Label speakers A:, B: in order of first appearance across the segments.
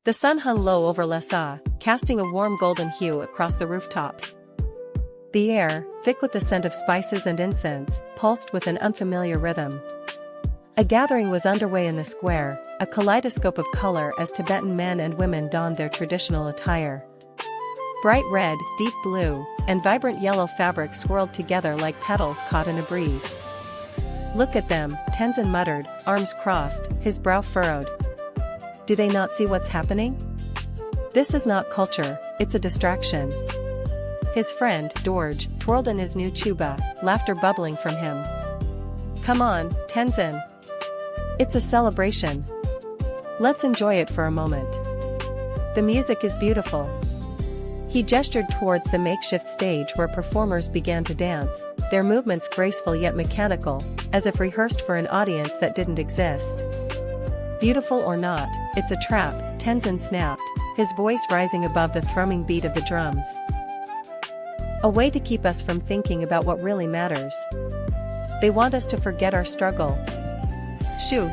A: The sun hung low over Lhasa, casting a warm golden hue across the rooftops. The air, thick with the scent of spices and incense, pulsed with an unfamiliar rhythm. A gathering was underway in the square, a kaleidoscope of color as Tibetan men and women donned their traditional attire. Bright red, deep blue, and vibrant yellow fabric swirled together like petals caught in a breeze. "Look at them," Tenzin muttered, arms crossed, his brow furrowed. "Do they not see what's happening? This is not culture, it's a distraction." His friend, Dorj, twirled in his new chuba, laughter bubbling from him. "Come on, Tenzin. It's a celebration. Let's enjoy it for a moment. The music is beautiful." He gestured towards the makeshift stage where performers began to dance, their movements graceful yet mechanical, as if rehearsed for an audience that didn't exist. "Beautiful or not, it's a trap," Tenzin snapped, his voice rising above the thrumming beat of the drums. "A way to keep us from thinking about what really matters. They want us to forget our struggle." "Shoo.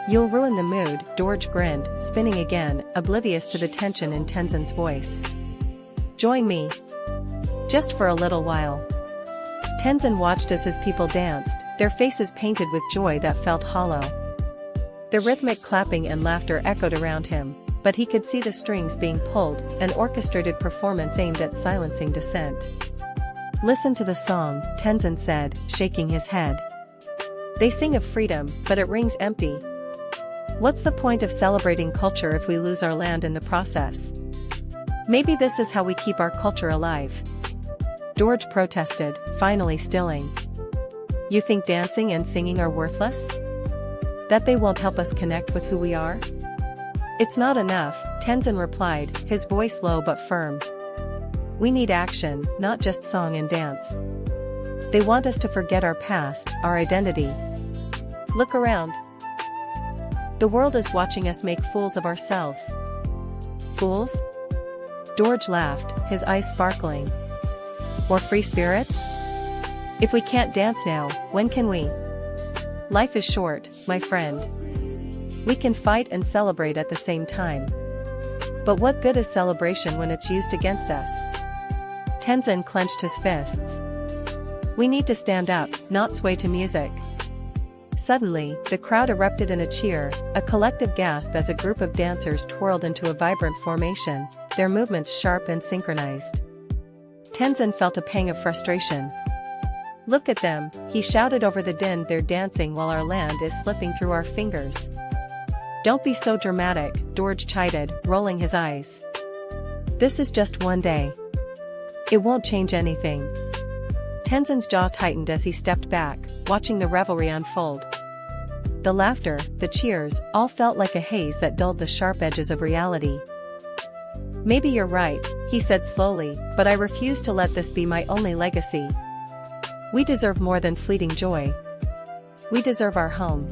A: You'll ruin the mood," Dorj grinned, spinning again, oblivious to the tension in Tenzin's voice. "Join me. Just for a little while." Tenzin watched as his people danced, their faces painted with joy that felt hollow. The rhythmic clapping and laughter echoed around him, but he could see the strings being pulled, an orchestrated performance aimed at silencing dissent. "Listen to the song," Tenzin said, shaking his head. "They sing of freedom, but it rings empty. What's the point of celebrating culture if we lose our land in the process? Maybe this is how we keep our culture alive." Dorj protested, finally stilling. "You think dancing and singing are worthless? That they won't help us connect with who we are?" "It's not enough," Tenzin replied, his voice low but firm. "We need action, not just song and dance. They want us to forget our past, our identity. Look around. The world is watching us make fools of ourselves." "Fools?" Dorj laughed, his eyes sparkling. "Or free spirits? If we can't dance now, when can we? Life is short, my friend. We can fight and celebrate at the same time. But what good is celebration when it's used against us?" Tenzin clenched his fists. "We need to stand up, not sway to music." Suddenly, the crowd erupted in a cheer, a collective gasp as a group of dancers twirled into a vibrant formation, their movements sharp and synchronized. Tenzin felt a pang of frustration. "Look at them," he shouted over the din. "They're dancing while our land is slipping through our fingers." "Don't be so dramatic," Dorj chided, rolling his eyes. "This is just one day. It won't change anything." Tenzin's jaw tightened as he stepped back, watching the revelry unfold. The laughter, the cheers, all felt like a haze that dulled the sharp edges of reality. "Maybe you're right," he said slowly, "but I refuse to let this be my only legacy. We deserve more than fleeting joy. We deserve our home."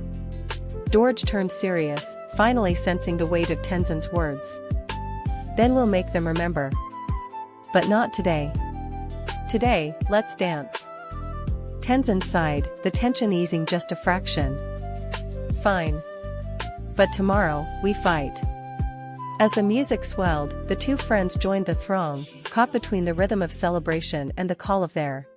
A: Dorj turned serious, finally sensing the weight of Tenzin's words. "Then we'll make them remember. But not today. Today, let's dance." Tenzin sighed, the tension easing just a fraction. "Fine. But tomorrow, we fight." As the music swelled, the two friends joined the throng, caught between the rhythm of celebration and the call of their